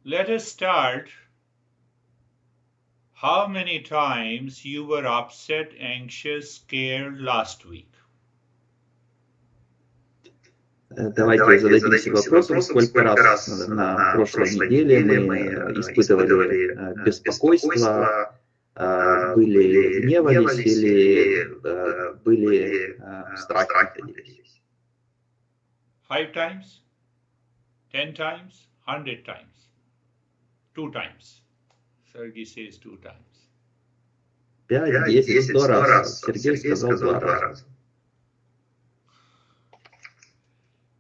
Let us start. How many times you were upset, anxious, scared last week? Давайте зададимся вопросом, сколько раз на прошлой неделе мы испытывали беспокойство, были гневались или были в страхе находились. 5 times? 10 times? 100 times? 2 times. Sergey says 2 times. 5, 10, 100 раз. Сергей сказал 2 раза.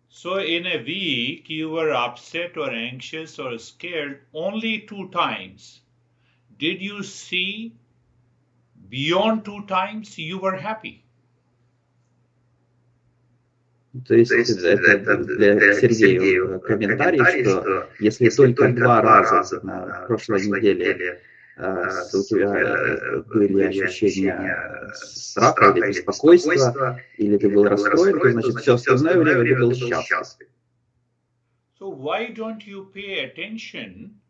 So in a week, you were upset or anxious or scared only 2 times. Did you see beyond 2 times you were happy? То есть это для Сергея комментарий, что если только 2 раза на прошлой неделе у тебя были ощущения страха или беспокойства, или ты был расстроен, то значит все остальное время ты был счастлив. So why don't you pay attention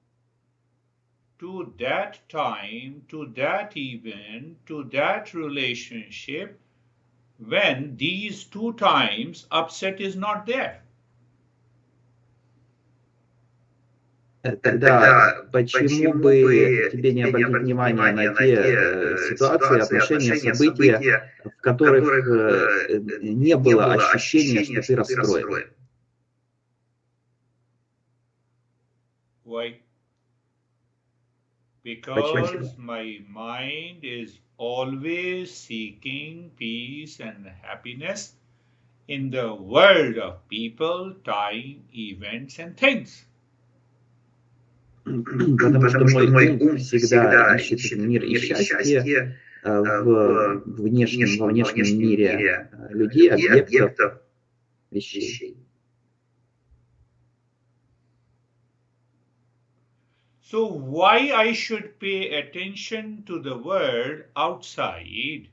to that time, to that event, to that relationship when these 2 times upset is not there? Тогда почему бы тебе не обратить внимание на те ситуации, отношения, события, в которых не было ощущения, что ты расстроен? Why? Because my mind is always seeking peace and happiness in the world of people, time, events and things. Потому что мой ум всегда ищет мир и счастье во внешнем мире людей, объектов, вещей. So why I should pay attention to the world outside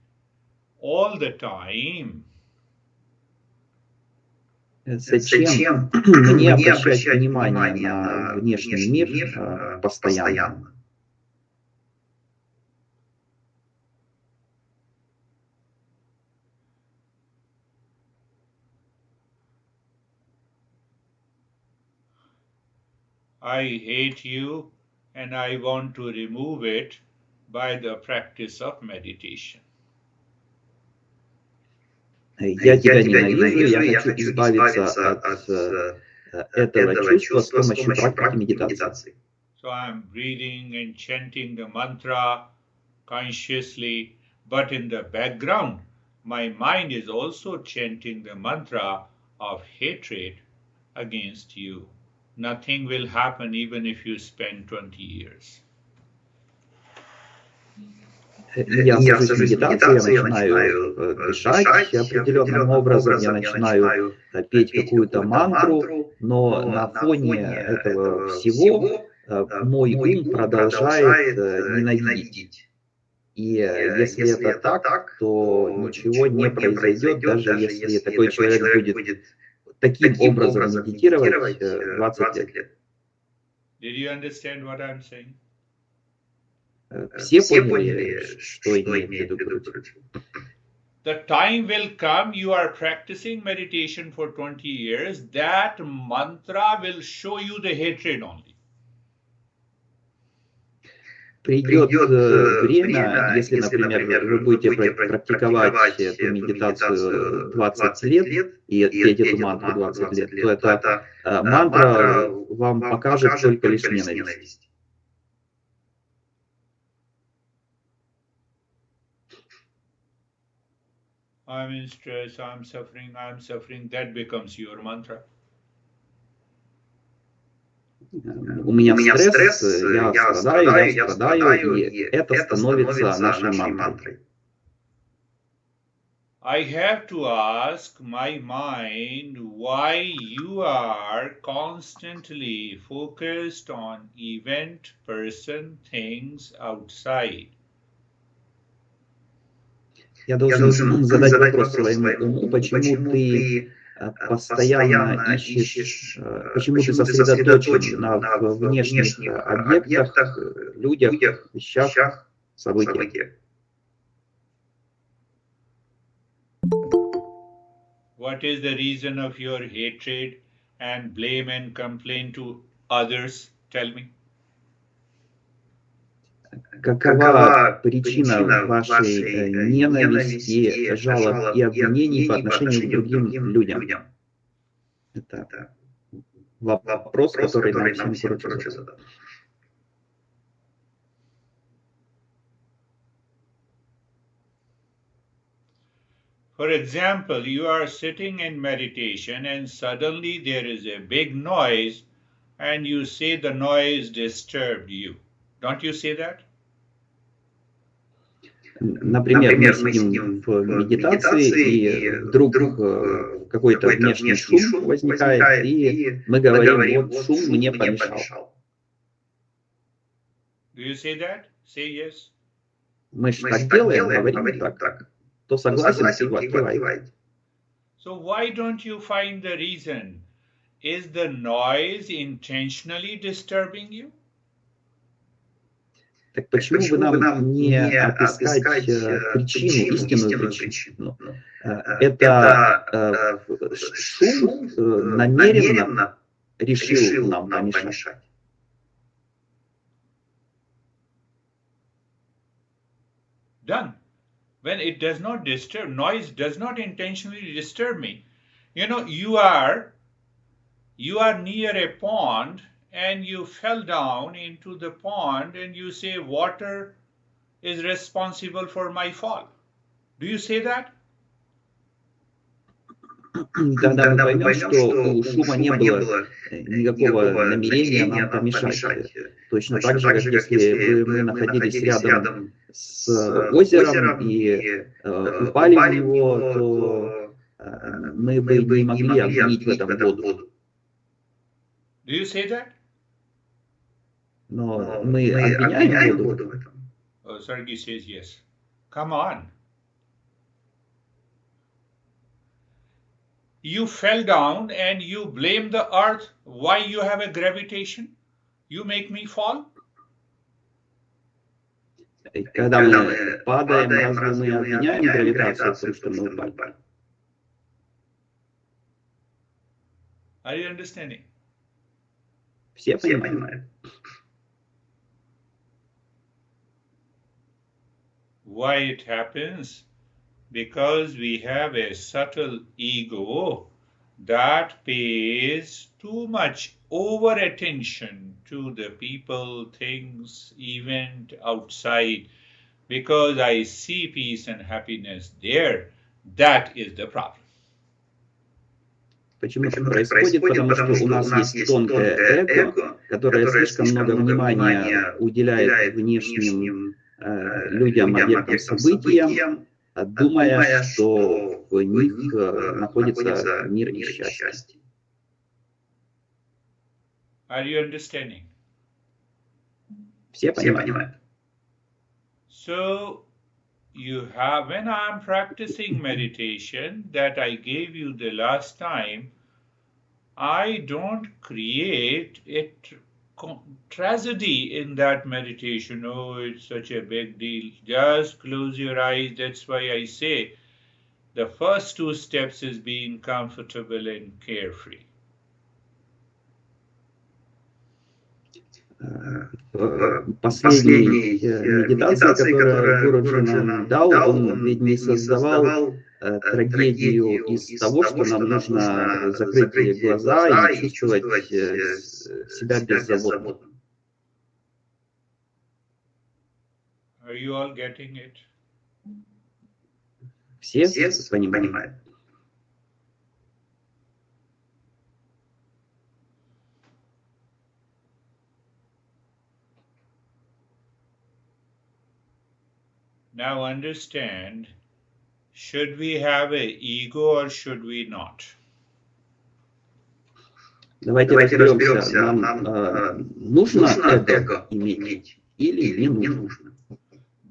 all the time? Зачем мне обращать внимание на внешний мир постоянно? I hate you and I want to remove it by the practice of meditation. Я тебя ненавижу, я хочу избавиться от этого чувства с помощью практики медитации. So I'm breathing and chanting the mantra consciously, but in the background, my mind is also chanting the mantra of hatred against you. Nothing will happen even if you spend 20 years. Я сажусь в медитацию, я начинаю дышать определенным образом, я начинаю петь какую-то мантру, но на фоне этого всего мой ум продолжает ненавидеть. И если это так, то ничего не произойдет, даже если такой человек будет таким образом медитировать 20 лет. Did you understand what I'm saying? Все поняли, что имеет в виду Гуру? The time will come, you are practicing meditation for 20 years, that mantra will show you the hatred only. Придет время, если, например, вы будете практиковать эту медитацию 20 лет и петь эту мантру 20 лет, то эта мантра вам покажет только лишь ненависть. I'm in stress, I'm suffering, that becomes your mantra. У меня стресс, я страдаю, и это становится нашей мантрой. I have to ask my mind why you are constantly focused on event, person, things outside. Я должен задать вопрос своему уму, почему ты постоянно ищешь, почему ты сосредоточен на внешних объектах, людях, вещах, событиях. What is the reason of your hatred and blame and complaint to others? Tell me. Какова причина вашей ненависти, жалоб и обвинений по отношению к другим людям? Это вопрос, который нам всем короче задать. For example, you are sitting in meditation and suddenly there is a big noise and you say the noise disturbed you. Don't you say that? Например, мы сидим в медитации, и вдруг какой-то внешний шум возникает, и мы говорим, вот шум мне помешал. Do you say that? Say yes. Мы же так делаем, говорим так. Кто согласен, кивает. So why don't you find the reason? Is the noise intentionally disturbing you? Так почему бы нам не отыскать причину, истинную причину? Это шум намеренно решил нам помешать. Done. When it does not disturb, noise does not intentionally disturb me. You know, you are near a pond and you fell down into the pond and you say water is responsible for my fall. Do you say that? Тогда мы поймем, что у шума не было никакого намерения нам помешать. Точно так же, как если бы мы находились рядом с озером и упали в него, то мы бы не могли обвинить в этом воду. Do you say that? Но мы обвиняем воду в этом. Oh, Sergey says yes. Come on. You fell down and you blame the earth. Why you have a gravitation? You make me fall? Когда мы падаем, разве мы обвиняем гравитацию в том, что мы упали? Are you understanding? Все понимают. Why it happens? Because we have a subtle ego that pays too much over attention to the people, things, event outside. Because I see peace and happiness there, that is the problem. Почему это происходит? Потому что у нас есть тонкое эго, которое слишком много внимания уделяет внешним людям, объектам, событиям, думая, что в них находится мир и счастье. Are you understanding? Все понимают. So, you have, when I'm practicing meditation that I gave you the last time, I don't create a tragedy in that meditation. Oh, it's such a big deal. Just close your eyes. That's why I say the first two steps is being comfortable and carefree. Последней медитации, которую Гуруджи нам дал, он ведь не создавал трагедию из того, что нам нужно закрыть глаза и чувствовать себя беззаботным. Are you all getting it? Все понимают. Now understand, should we have an ego or should we not? Давайте разберемся, нам нужно эго иметь или не нужно.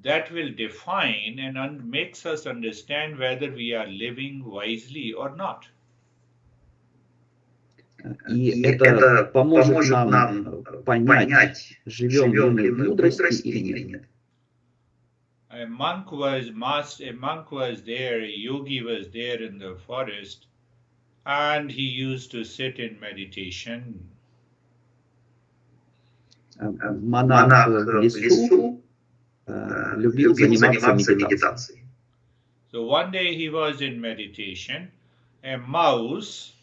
That will define and makes us understand whether we are living wisely or not. И это поможет нам понять, живем ли мы в мудрости или нет. A monk was there, a yogi was there in the forest, and he used to sit in meditation. Монах в лесу любил заниматься медитацией. So one day he was in meditation, a mouse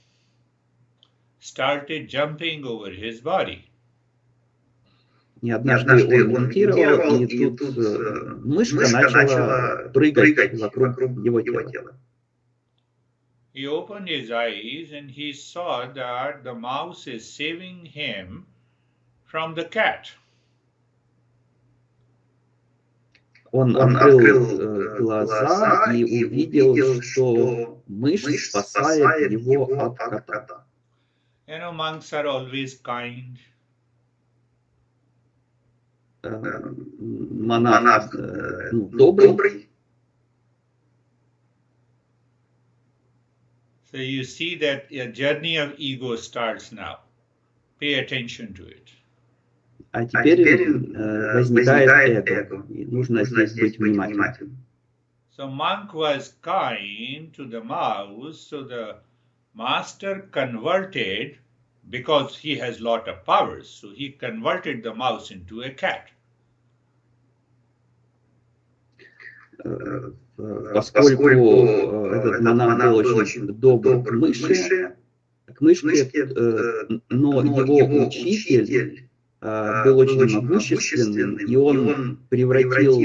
started jumping over his body. И однажды он медитировал, и тут мышка начала прыгать вокруг его тела. He opened his eyes and he saw that the mouse is saving him from the cat. Он открыл глаза и увидел, что мышь спасает его от кота. You know, monks are always kind. Монах добрый. So you see that a journey of ego starts now. Pay attention to it. А теперь возникает эго, и нужно здесь быть внимательным. So monk was kind to the mouse, so the master converted, because he has lot of powers, so he converted the mouse into a cat. Поскольку этот монах был очень добр к мышке, но его учитель был очень могущественным, и он превратил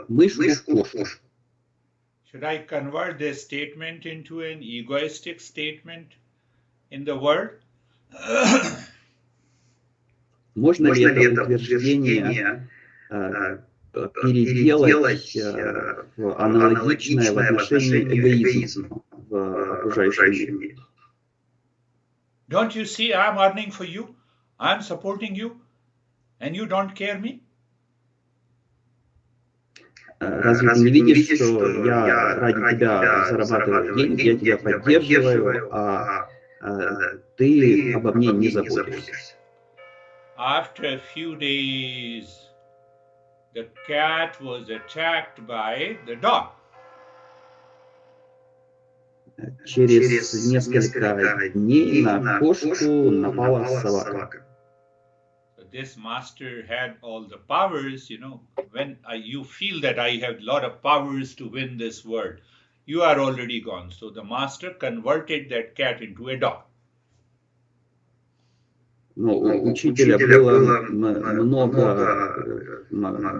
мышку в кошку. Should I convert this statement into an egoistic statement in the world? Можно ли это утверждение переделать в аналогичное в отношении эгоизма в окружающем мире? Don't you see I'm earning for you? I'm supporting you? And you don't care me? Разве ты не видишь, что я ради тебя зарабатываю деньги, я тебя поддерживаю, а ты обо мне не заботишься? After a few days, the cat was attacked by the dog. Через несколько дней на кошку напала собака. This master had all the powers, you know. When you feel that I have a lot of powers to win this world, you are already gone. So the master converted that cat into a dog. Но у учителя было много,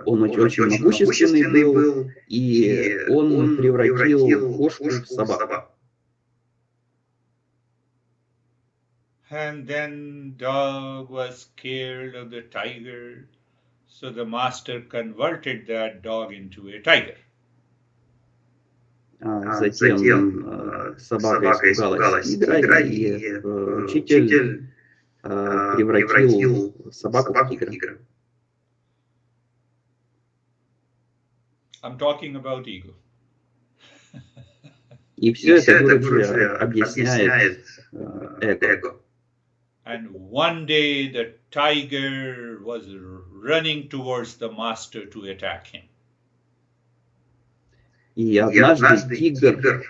он очень могущественный был, и он превратил кошку в собаку. And then dog was scared of the tiger, so the master converted that dog into a tiger. Затем собака испугалась тигра, и учитель превратил собаку в тигра. I'm talking about ego. И все это, короче, объясняет эго. And one day the tiger was running towards the master to attack him. И однажды тигр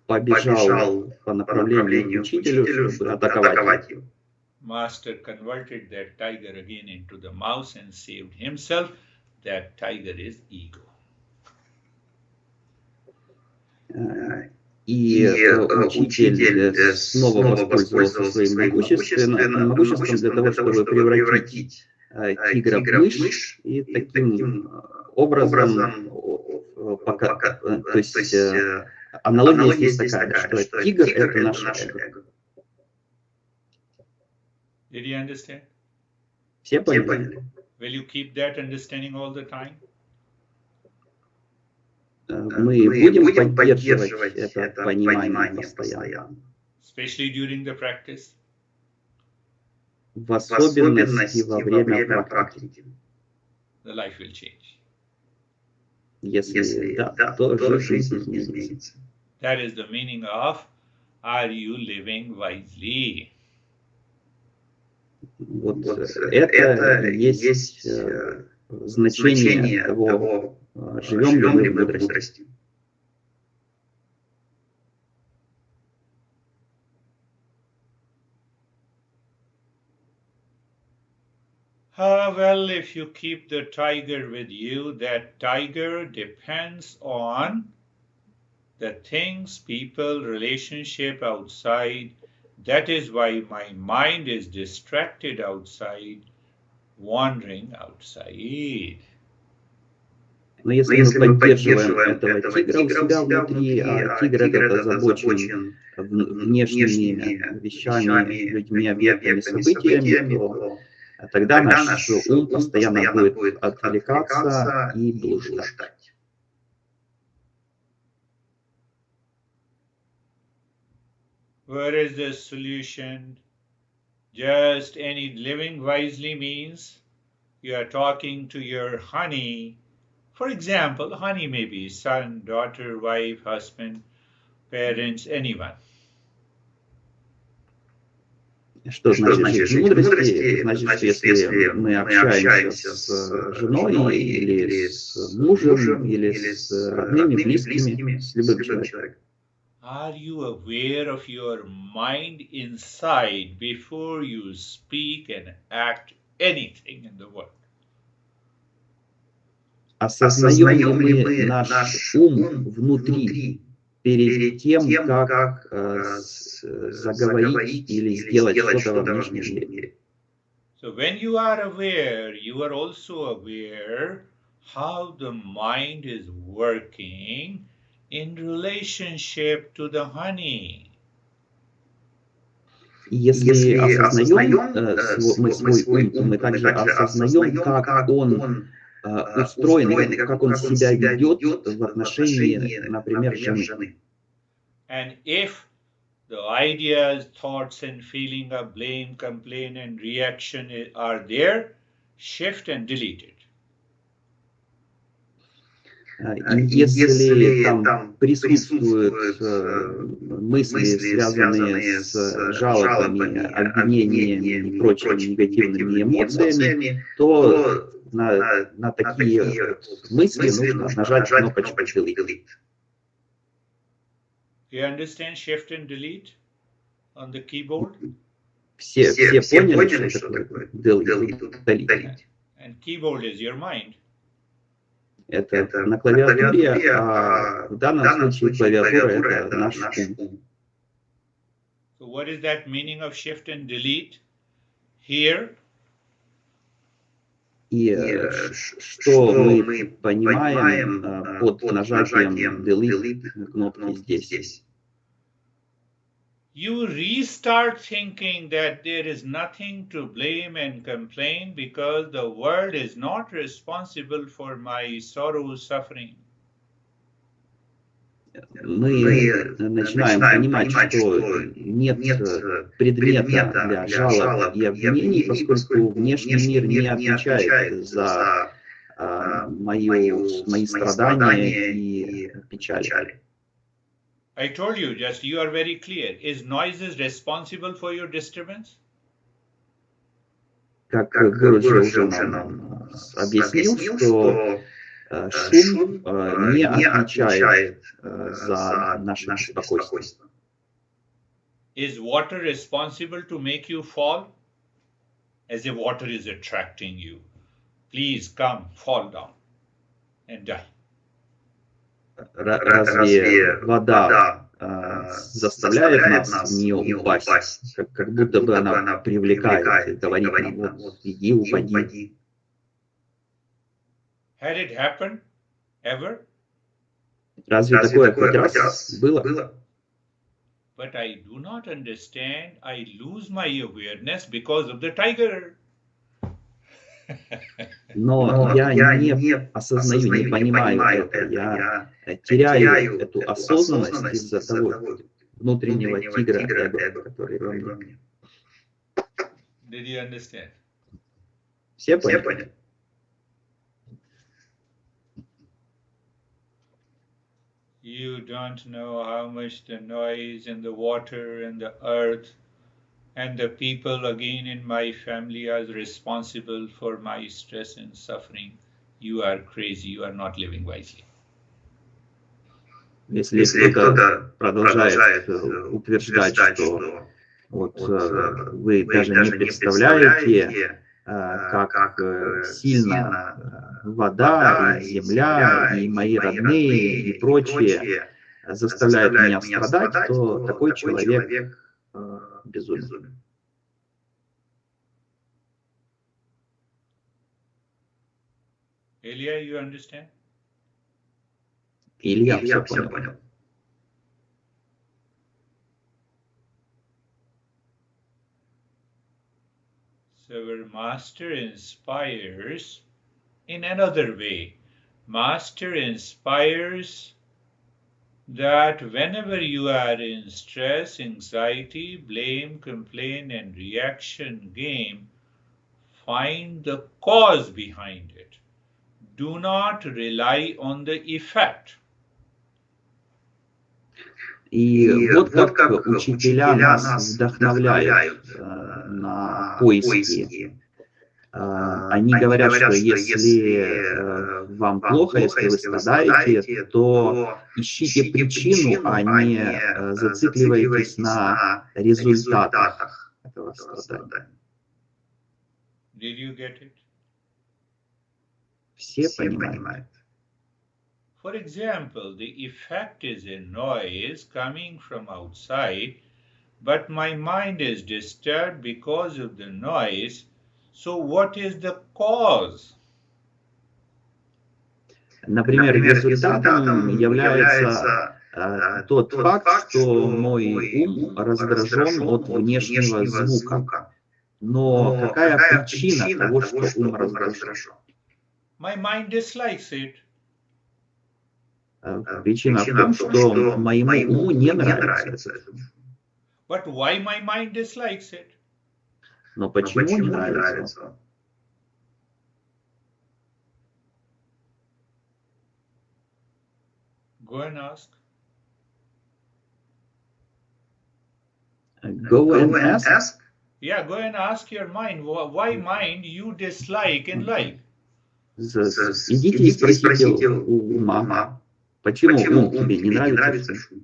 побежал по направлению к учителю, чтобы атаковать его. Master converted that tiger again into the mouse and saved himself. That tiger is ego. И учитель снова воспользовался своим могуществом для того, чтобы превратить тигра в мышь, и таким образом, то есть аналогия здесь такая, что тигр — это наше эго. Did you understand? Все поняли? Will you keep that understanding all the time? Мы будем поддерживать это понимание постоянно. Especially during the practice? В особенности во время практики. The life will change. Если да, то жизнь изменится. That is the meaning of Are you living wisely? Вот это и есть значение того, живем ли мы в мудрости. Well, if you keep the tiger with you, that tiger depends on the things, people, relationship outside. That is why my mind is distracted outside, wandering outside. Но если мы поддерживаем этого тигра у себя внутри, а тигр этот озабочен внешними вещами, людьми, объектами, событиями, то тогда наш ум постоянно будет отвлекаться и блуждать. Where is the solution? Just any living wisely means you are talking to your honey. For example, honey may be son, daughter, wife, husband, parents, anyone. Что значит жить в мудрости? Это значит, что если мы общаемся с женой или с мужем, или с родными, близкими, с любым человеком, Are you aware of your mind inside before you speak and act anything in the world? осознаем ли мы наш ум внутри перед тем, как заговорить или сделать что-то во внешнем мире? So when you are aware, you are also aware how the mind is working in relationship to the honey. Если осознаем мы свой ум, то мы также осознаем, как он устроен, как он себя ведет в отношении, например, жены. And if the ideas, thoughts, and feeling of blame, complaint, and reaction are there, shift and delete it. И если там присутствуют мысли, связанные с жалобами, обвинениями и прочими негативными эмоциями, то на такие мысли нужно нажать кнопочку delete. Do you understand shift and delete on the keyboard? Все поняли, что такое delete? And keyboard is your mind. Это на клавиатуре, а в данном случае клавиатура это наш ум. So what is that meaning of shift and delete? Here. И что мы понимаем под нажатием delete кнопки здесь? You restart thinking that there is nothing to blame and complain because the world is not responsible for my sorrow, suffering. Мы начинаем понимать, что нет предмета для жалоб и обвинений, поскольку внешний мир не отвечает за мои страдания и печали. I told you, just you are very clear. Is noises responsible for your disturbance? Как Гуру уже нам объяснил, что шум не отвечает за наше беспокойство. Is water responsible to make you fall? As if water is attracting you. Please come, fall down and die. Разве вода заставляет нас в нее упасть? Как будто бы она привлекает и говорит нам, вот, иди, упади. Had it happened ever? Разве такое хоть раз было? But I do not understand. I lose my awareness because of the tiger. Но я не осознаю, не понимаю это. Я теряю эту осознанность из-за того внутреннего тигра, эго, который во мне. Did you understand? Все поняли? You don't know how much the noise and the water and the earth and the people again in my family are responsible for my stress and suffering. You are crazy. You are not living wisely. Если кто-то продолжает утверждать, что вот вы даже не представляете, как сильно вода и земля, и мои родные, и прочие заставляют меня страдать, то такой человек безумен. Ilya, you understand? Илья все понял. So our master inspires in another way. Master inspires that whenever you are in stress, anxiety, blame, complaint, and reaction game, find the cause behind it. Do not rely on the effect. И вот как учителя нас вдохновляют на поиски. Они говорят, что если вам плохо, если вы страдаете, то ищите причину, а не зацикливайтесь на результатах этого страдания. Did you get it? Все понимают. For example, the effect is a noise coming from outside, but my mind is disturbed because of the noise. So what is the cause? Например, результатом является тот факт, что мой ум раздражен от внешнего звука. Но какая причина того, что ум раздражен? My mind dislikes it. Причина в том, что моему уму не нравится это. But why my mind dislikes it? Но почему не нравится? Go and ask. Go and ask? Yeah, go and ask your mind. Why mind you dislike and like? Идите и спросите у ума, почему ум тебе не нравится шум?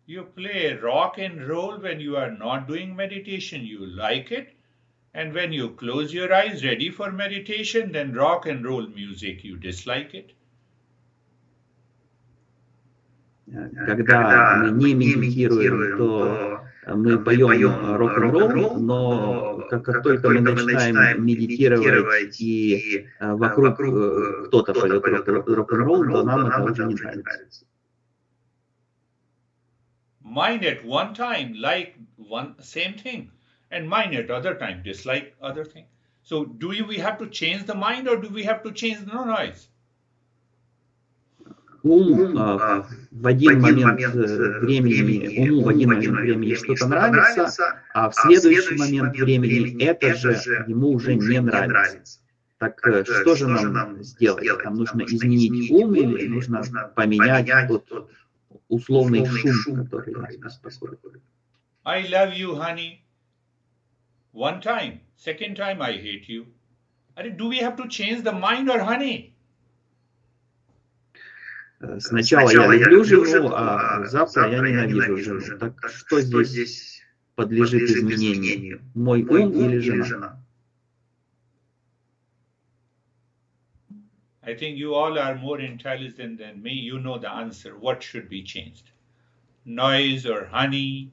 You play rock and roll when you are not doing meditation, you like it. And when you close your eyes ready for meditation, then rock and roll music, you dislike it. Когда мы не медитируем, то мы поем рок-н-ролл, но как только мы начинаем медитировать и вокруг кто-то поет рок-н-ролл, то нам это уже не нравится. Mind at one time like one same thing, and mind at other time dislike other thing. So do we have to change the mind or do we have to change the noise? Ум в один момент времени что-то нравится, а в следующий момент времени это же ему уже не нравится. Так что же нам сделать? Нам нужно изменить ум или нужно поменять тот условный шум, который нас беспокоит? I love you, honey. One time. Second time, I hate you. Do we have to change the mind or honey? Сначала я люблю жену, а завтра я ненавижу жену. Так что здесь подлежит изменению? Мой ум или жена? I think you all are more intelligent than me. You know the answer. What should be changed? Noise or honey?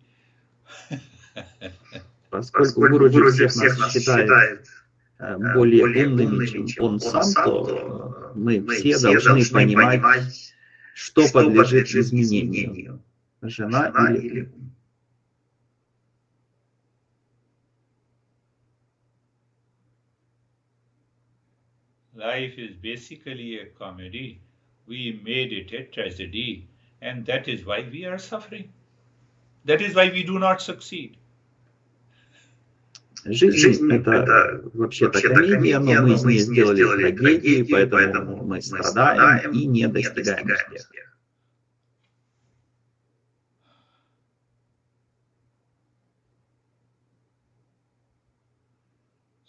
Поскольку Гуруджи всех нас считает более умными, чем он сам, то мы все должны понимать, что подлежит изменению, жена или ум. Life is basically a comedy. We made it a tragedy, and that is why we are suffering. That is why we do not succeed. Жизнь — это вообще-то комедия, но мы из нее сделали трагедию, поэтому мы страдаем и не достигаем успеха.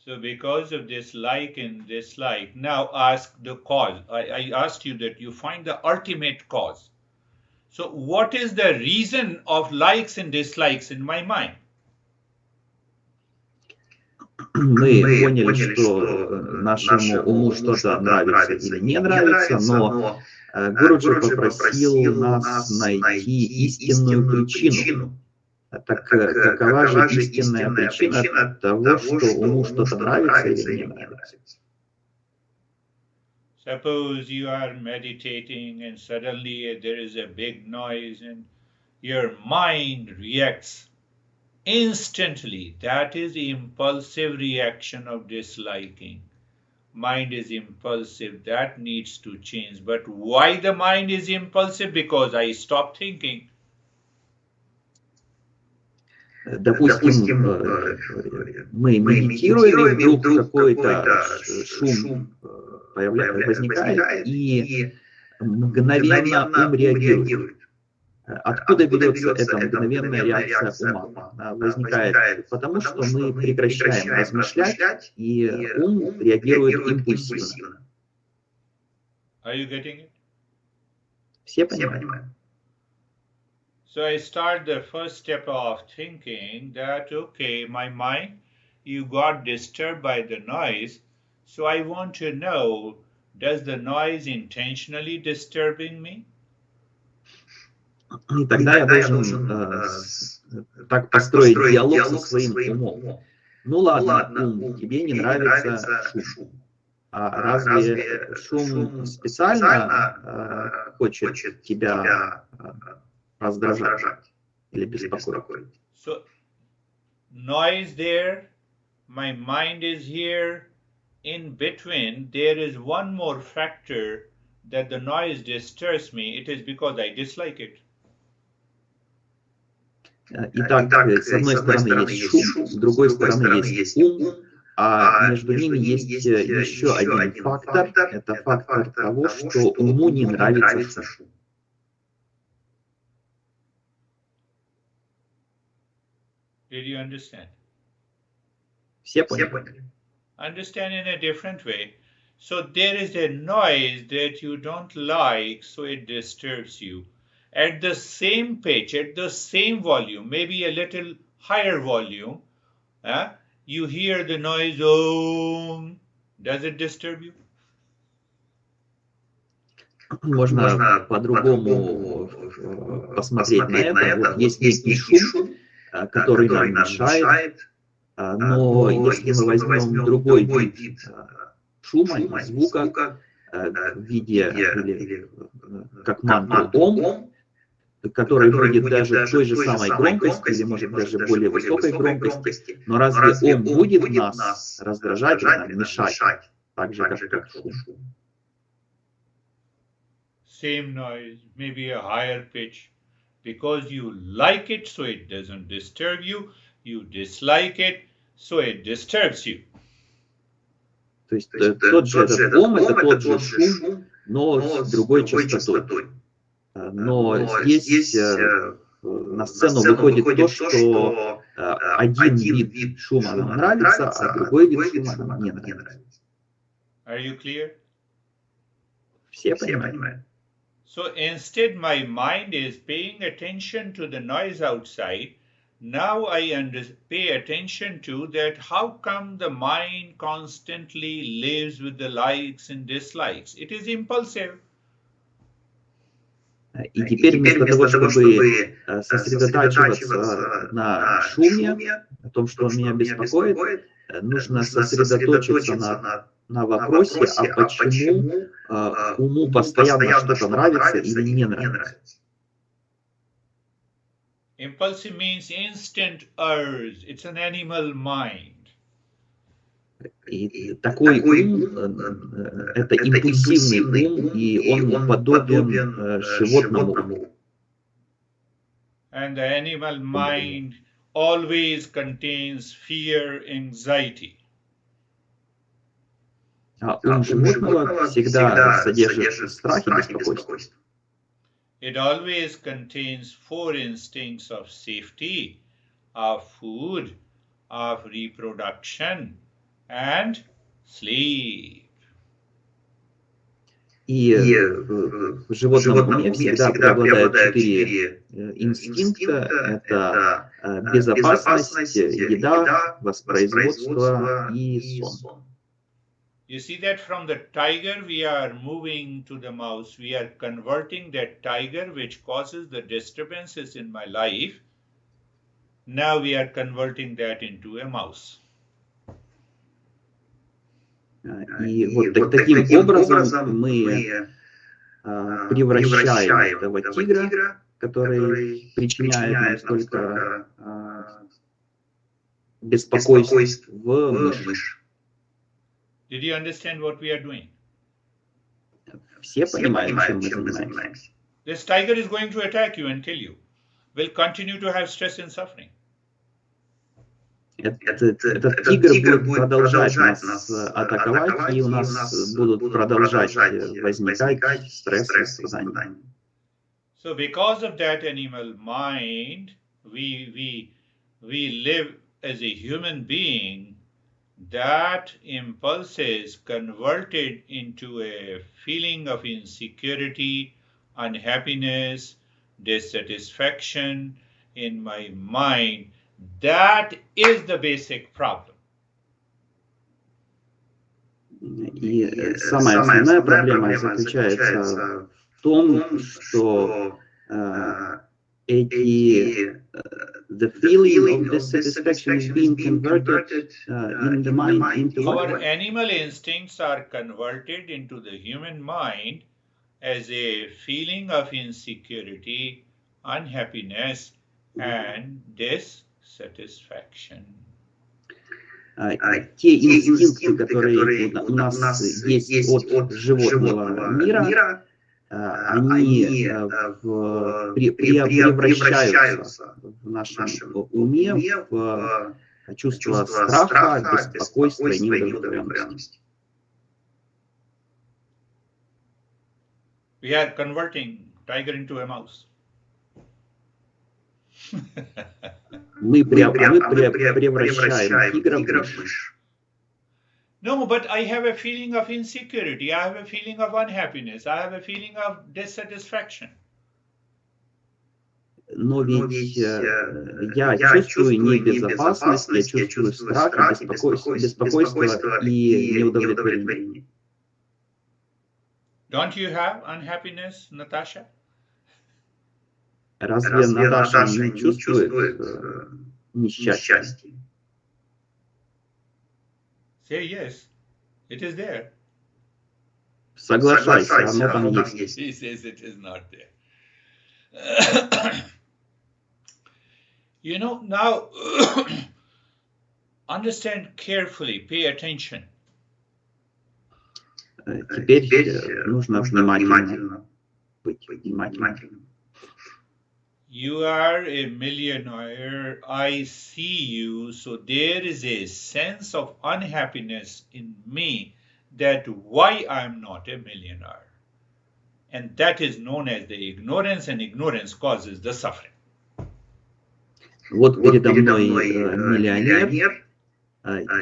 So because of this like and dislike, now ask the cause. I asked you that you find the ultimate cause. So what is the reason of likes and dislikes in my mind? Мы поняли, что нашему уму что-то нравится или не нравится, но Гуруджи попросил нас найти истинную причину. Так какова же истинная причина того, что уму что-то нравится или не нравится? Suppose you are meditating and suddenly there is a big noise and your mind reacts instantly. That is the impulsive reaction of disliking. Mind is impulsive. That needs to change. But why the mind is impulsive? Because I stop thinking. Допустим, мы медитируем, и вдруг какой-то шум возникает, и мгновенно ум реагирует. Откуда берется эта мгновенная реакция ума? Она возникает потому, что мы прекращаем размышлять, и ум реагирует импульсивно. Are you getting it? Все понимают? So I start the first step of thinking that, okay, my mind, you got disturbed by the noise. So I want to know, does the noise intentionally disturbing me? И тогда я должен так построить диалог со своим умом. Ну ладно, ум, тебе не нравится шум. А разве шум специально хочет тебя раздражать или беспокоить? So noise there, my mind is here. In between, there is one more factor that the noise disturbs me. It is because I dislike it. Итак, с одной стороны есть шум, с другой стороны есть ум, а между ними есть еще один фактор. Это фактор того, что уму не нравится шум. Did you understand? Все поняли? Understand in a different way. So there is a noise that you don't like, so it disturbs you. At the same pitch, at the same volume, maybe a little higher volume, you hear the noise, oh, does it disturb you? Можно по-другому посмотреть на это. Вот есть некий шум, который нам мешает, но если мы возьмем другой вид шума, звука в виде или как мантру «Ом», который будет даже той же самой громкости или, может, даже более высокой громкости, но разве «Ом» будет нас раздражать или нам мешать, так же, как тот шум? Same noise, maybe a higher pitch. Because you like it, so it doesn't disturb you. You dislike it, so it disturbs you. То есть тот же этот «Ом» — это тот же шум, но с другой частотой. Но здесь на сцену выходит то, что один вид шума нам нравится, а другой вид шума нам не нравится. Are you clear? Все понимают? So instead, my mind is paying attention to the noise outside. Now I pay attention to that. How come the mind constantly lives with the likes and dislikes? It is impulsive. И теперь вместо того, чтобы сосредотачиваться на шуме, о том, что он меня беспокоит, нужно сосредоточиться на вопросе, а почему уму постоянно что-то нравится или не нравится. Impulsive means instant urge. It's an animal mind. И такой ум — это импульсивный ум, и он подобен животному уму. And the animal mind always contains fear, anxiety. Ум животного всегда содержит страх и беспокойство. It always contains four instincts of safety, of food, of reproduction, and sleep. И в животном уме всегда преобладают 4 инстинкта. Это безопасность, еда, воспроизводство и сон. You see that from the tiger we are moving to the mouse. We are converting that tiger which causes the disturbances in my life. Now we are converting that into a mouse. И вот таким образом мы превращаем этого тигра, который причиняет нам столько беспокойств, в мышь. Did you understand what we are doing? Все понимают, чем мы занимаемся. This tiger is going to attack you and kill you. Will continue to have stress and suffering. Этот тигр будет продолжать нас атаковать, и у нас будут продолжать возникать стресс и страдания. So because of that animal mind, we live as a human being. That impulse is converted into a feeling of insecurity, unhappiness, dissatisfaction in my mind. That is the basic problem. И самая основная проблема заключается в том, что the feeling of dissatisfaction is being converted in the mind into our animal instincts are converted into the human mind as a feeling of insecurity, unhappiness, and dissatisfaction. Те инстинкты, которые у нас есть от животного мира, они превращаются в нашем уме в чувство страха, беспокойства и неудовлетворенности. We are converting tiger into a mouse. Мы превращаем тигра в мышь. No, but I have a feeling of insecurity. I have a feeling of unhappiness. I have a feeling of dissatisfaction. Но ведь я чувствую небезопасность, я чувствую страх, беспокойство и неудовлетворение. Don't you have unhappiness, Natasha? Разве Наташа не чувствует несчастья? Say yes, it is there. Соглашайся, оно там есть. He says it is not there. You know, now understand carefully, pay attention. Теперь нужно внимательно быть внимательным. You are a millionaire. I see you. So there is a sense of unhappiness in me that why I am not a millionaire. And that is known as the ignorance, and ignorance causes the suffering. Вот передо мной миллионер,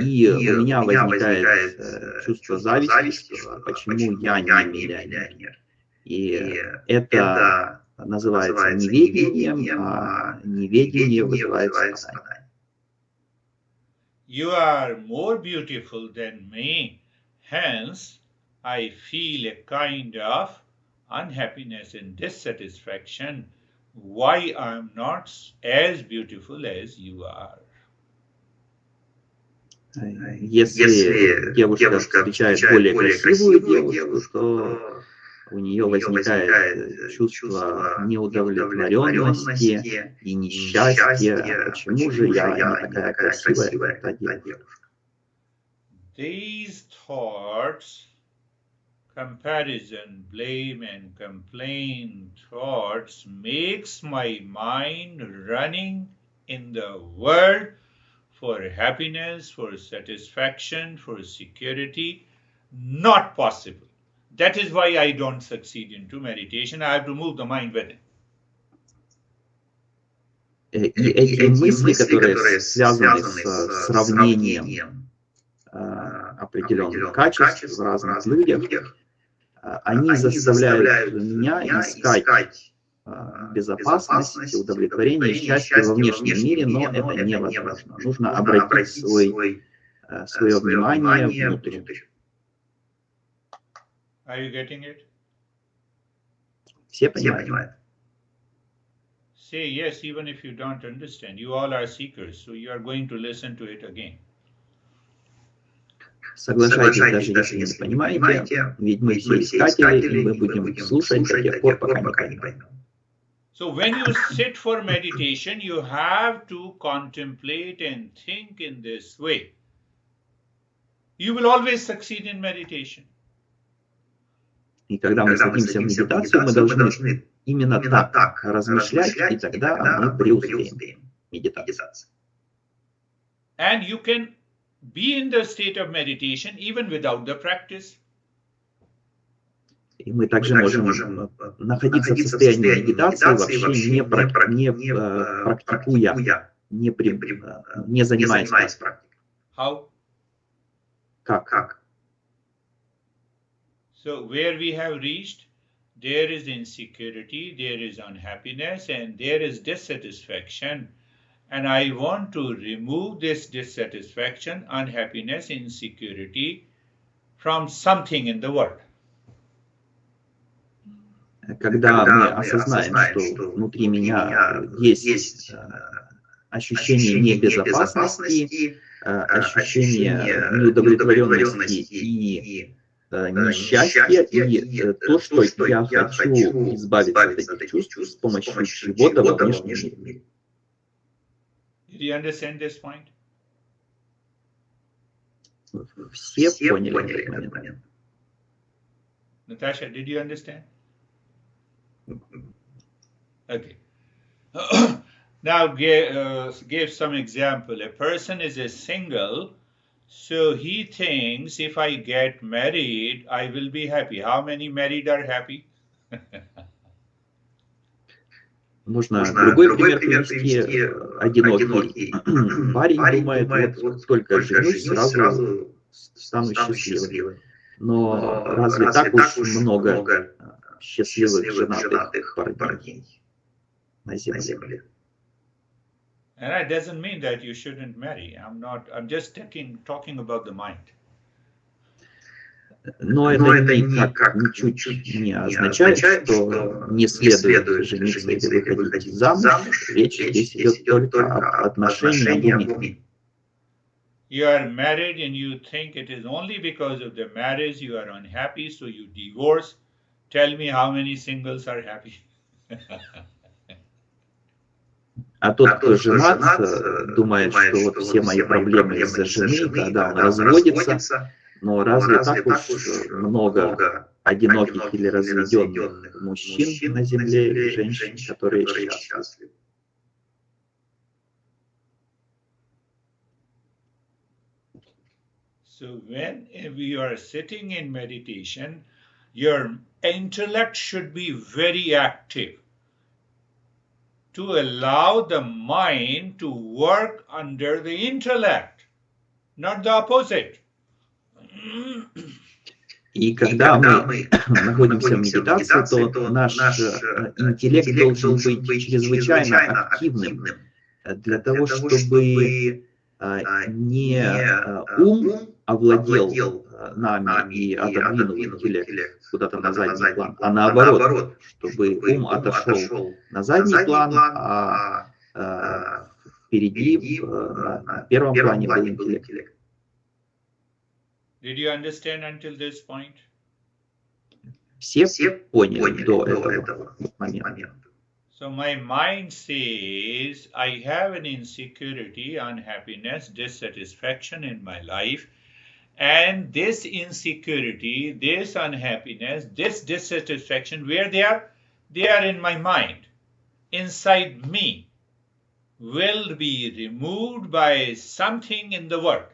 и у меня возникает чувство зависти, почему я не миллионер. И это называется неведением, а неведение вызывает страдания. You are more beautiful than me, hence I feel a kind of unhappiness and dissatisfaction. Why I am not as beautiful as you are. Если девушка встречает более красивую девушку, то у нее возникает чувство неудовлетворенности и несчастья. Почему же я не такая красивая, как та девушка? These thoughts, comparison, blame and complaint thoughts makes my mind running in the world for happiness, for satisfaction, for security, not possible. That is why I don't succeed into meditation. I have to move the mind within. И эти мысли, которые связаны с сравнением определенных качеств в разных людях, они заставляют меня искать безопасность, удовлетворение, счастье во внешнем мире, но это невозможно. Нужно обратить свое внимание внутрь. Are you getting it? Все понимают? Say yes, even if you don't understand. You all are seekers, so you are going to listen to it again. Соглашайтесь, даже если не понимаете, ведь мы все искатели, и мы будем слушать до тех пор, пока не поймем. So when you sit for meditation, you have to contemplate and think in this way. You will always succeed in meditation. И когда мы садимся в медитацию, мы должны именно так размышлять, и тогда мы преуспеем в медитации. And you can be in the state of meditation even without the practice. И мы также можем находиться в состоянии медитации, вообще не практикуя, не занимаясь практикой. How? Как? So where we have reached, there is insecurity, there is unhappiness, and there is dissatisfaction. And I want to remove this dissatisfaction, unhappiness, insecurity from something in the world. Когда мы осознаем, что внутри меня есть ощущение небезопасности, ощущение неудовлетворенности и несчастья, и то, что я хочу избавиться от этих чувств с помощью чего-то во внешнем мире. Did you understand this point? Все поняли этот момент. Natasha, did you understand? Okay. Now give some example. A person is a single, so he thinks if I get married, I will be happy. How many married are happy? Можно другой пример привести. Одинокий парень думает, вот только женюсь, сразу стану счастливым. Но разве так уж много счастливых женатых парней на земле? And that doesn't mean that you shouldn't marry. I'm just talking about the mind. Но это никак ничуть не означает, что не следует жениться или выходить замуж. Речь здесь идет только об отношениях на уме. You are married and you think it is only because of the marriage you are unhappy, so you divorce. Tell me how many singles are happy. А тот, кто женат, думает, что вот все мои проблемы из-за жены, когда он разводится. Но разве так уж много одиноких или разведенных мужчин на земле или женщин, которые счастливы? So when you are sitting in meditation, your intellect should be very active to allow the mind to work under the intellect, not the opposite. И когда мы находимся в медитации, то наш интеллект должен быть чрезвычайно активным для того, чтобы не ум овладел нами и отодвинул интеллект куда-то на задний план, а наоборот, чтобы ум отошел на задний план, а впереди, на первом плане был интеллект. Did you understand until this point? Все поняли до этого момента. So my mind says, I have an insecurity, unhappiness, dissatisfaction in my life, and this insecurity, this unhappiness, this dissatisfaction, where they are? They are in my mind, inside me. will be removed by something in the world.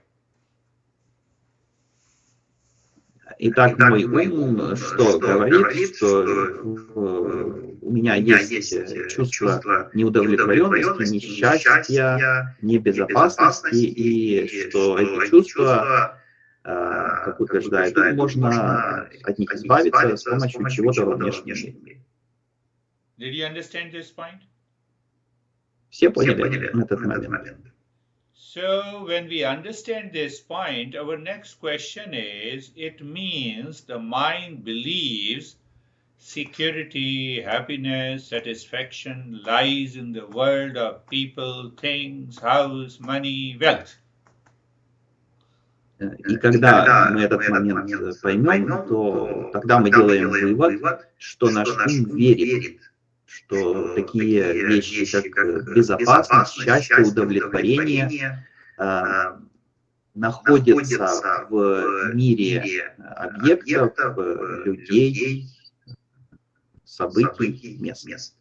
Итак, мой ум что говорит, что у меня есть чувство неудовлетворенности, несчастья, небезопасности, и что эти чувства, как утверждает ум, можно от них избавиться с помощью чего-то во внешнем мире. Did you understand this point? Все поняли этот момент? So, when we understand this point, our next question is, it means the mind believes security, happiness, satisfaction lies in the world of people, things, house, money, wealth. И когда мы этот момент поймем, то тогда мы делаем вывод, что наш ум верит, что такие вещи, как безопасность, счастье, удовлетворение, находятся в мире объектов, людей, событий, мест.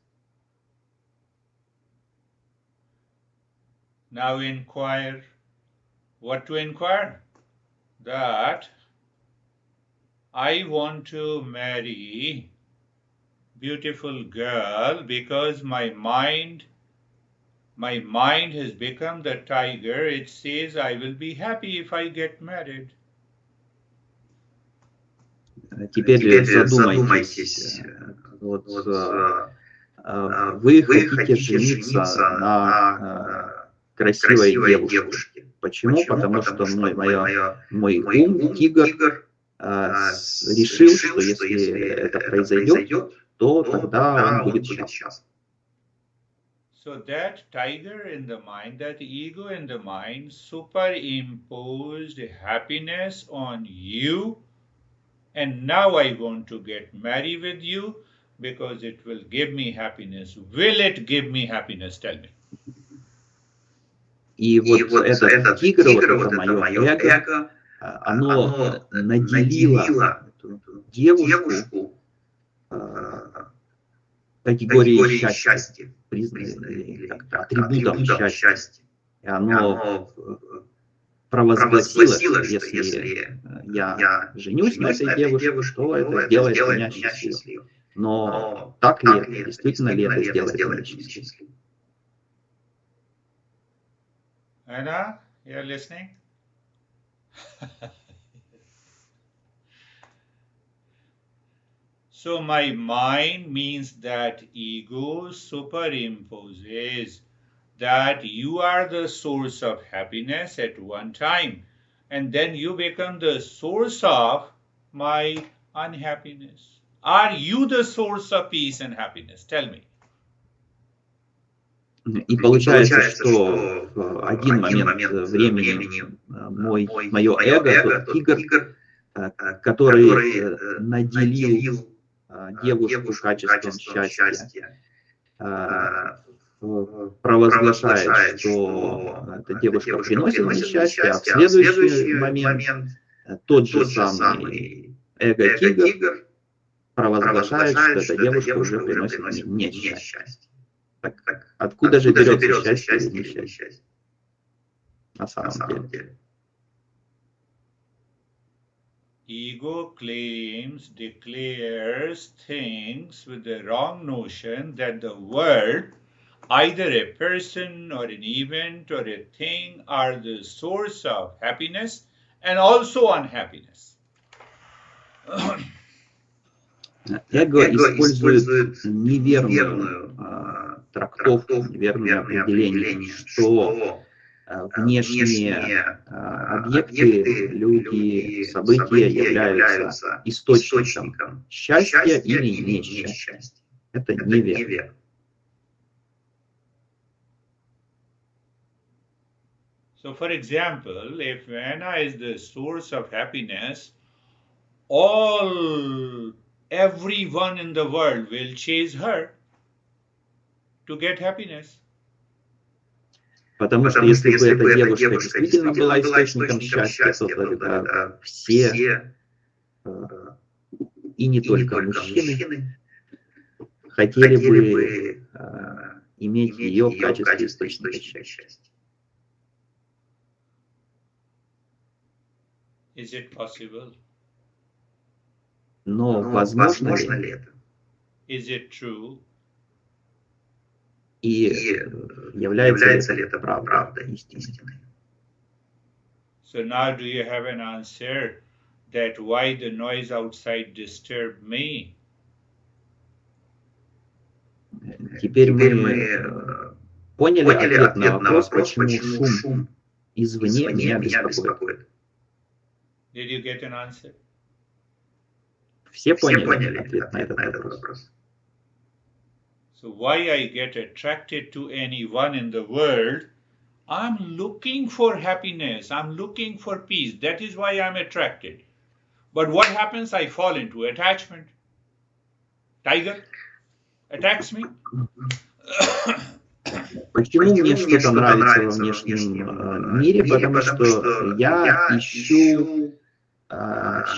Now inquire. What to inquire? That I want to marry beautiful girl because my mind has become the tiger. It says I will be happy if I get married. Теперь задумайтесь, вот, вы хотите жениться на красивой девушке. Почему? Потому что мой ум, тигр, решил, что если это произойдет, то тогда он будет счастлив. So that tiger in the mind, that ego in the mind, superimposed happiness on you, and now I want to get married with you because it will give me happiness. Will it give me happiness? Tell me. И вот этот тигр, вот это мое эго, оно наделило эту девушку категорией счастья, атрибутом счастья. И оно провозгласило, что если я женюсь на этой девушке, то это сделает меня счастливым. Но так ли это? Действительно ли это сделает меня счастливым? Anna, you're listening? So my mind means that ego superimposes that you are the source of happiness at one time, and then you become the source of my unhappiness. Are you the source of peace and happiness? Tell me. И получается, что в один момент времени мое эго, тот тигр, который наделил девушку качеством счастья, провозглашает, что эта девушка приносит мне счастье, а в следующий момент тот же самый эго-тигр провозглашает, что эта девушка уже приносит мне несчастье. Так, откуда же берется счастье или несчастье? На самом деле. Ego declares things with the wrong notion that the world, either a person or an event or a thing, are the source of happiness and also unhappiness. Эго использует неверную трактовку, неверное определение, что внешние объекты, люди, события являются источником счастья или несчастья. Это неверно. So, for example, if Anna is the source of happiness, everyone in the world will chase her to get happiness. Потому что если бы эта девушка действительно была источником счастья, то тогда все, и не только мужчины, хотели бы иметь ее в качестве источника счастья. Is it possible? Но возможно ли это? Is it true? И является ли это правдой, истиной? So now do you have an answer that why the noise outside disturbed me? Теперь мы поняли ответ на вопрос, почему шум извне меня беспокоит. Did you get an answer? Все поняли ответ на этот вопрос? So why I get attracted to anyone in the world? I'm looking for happiness. I'm looking for peace. That is why I'm attracted. But what happens? I fall into attachment. Tiger attacks me. Почему мне что-то нравится во внешнем мире? Потому что я ищу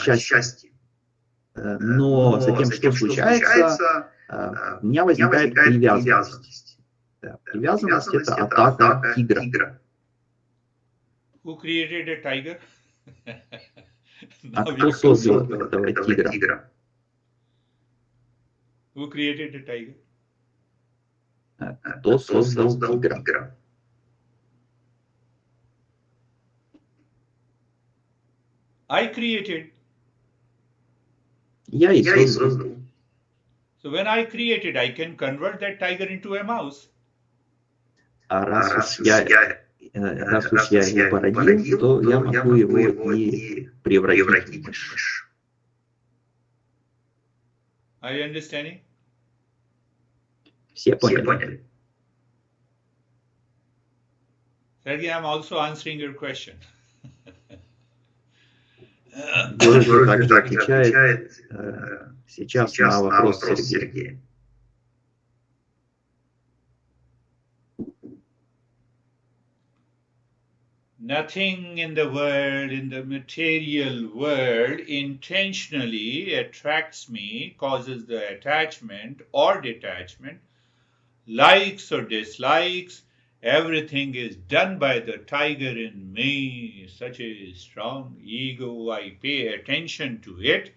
счастье. Но затем, что случается, у меня возникает привязанность. Привязанность – это атака тигра. Who created a tiger? А кто создал этого тигра? Who created a tiger? Кто создал тигра? I created. Я и создал. So when I created, I can convert that tiger into a mouse. А раз уж я его породил, то я могу его и превратить в мышь. Are you understanding? Все поняли? Sergey, I'm also answering your question. Гуру также отвечает сейчас на вопрос Сергея. Nothing in the world, in the material world, intentionally attracts me, causes the attachment or detachment, likes or dislikes. Everything is done by the tiger in me, such a strong ego. I pay attention to it.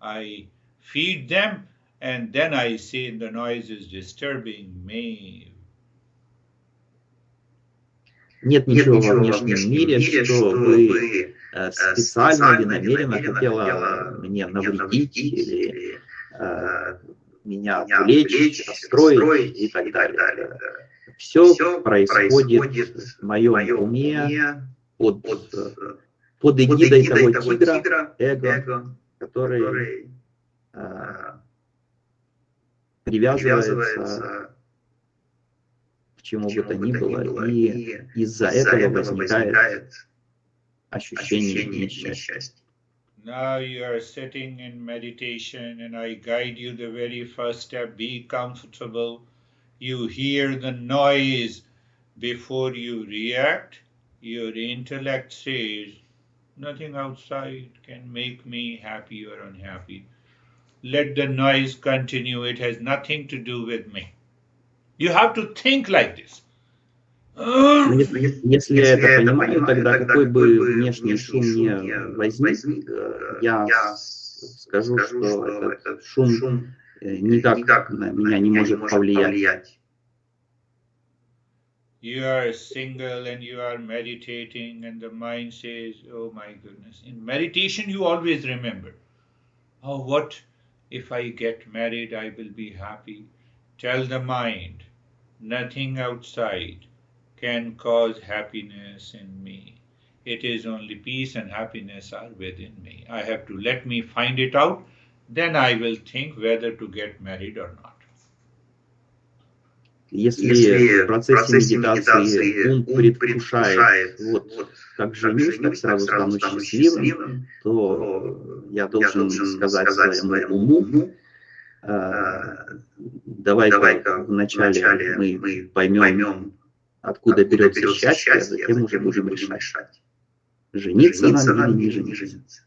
I feed them, and then I say the noise is disturbing me. Нет ничего во внешнем мире, что бы специально или намеренно хотела мне навредить или меня отвлечь, расстроить и так далее. Все происходит в моем уме под эгидой того тигра, эго, который привязывается к чему бы то ни было, и из-за этого возникает ощущение несчастья. Now you are sitting in meditation and I guide you the very first step. Be comfortable. You hear the noise before you react. Your intellect says, nothing outside can make me happy or unhappy. Let the noise continue. It has nothing to do with me. You have to think like this. Если я это понимаю, тогда какой бы внешний шум ни возник, я скажу, что этот шум никак на меня не может повлиять. You are single and you are meditating and the mind says, oh my goodness. In meditation you always remember, oh, what if I get married, I will be happy. Tell the mind, nothing outside can cause happiness in me. It is only peace and happiness are within me. I have to let me find it out, then I will think whether to get married or not. Если в процессе медитации ум предвкушает, вот как женюсь, так сразу стану счастливым, то я должен сказать своему уму, давай-ка вначале мы поймем, откуда берется счастье, а затем уже будем решать, жениться нам или не жениться.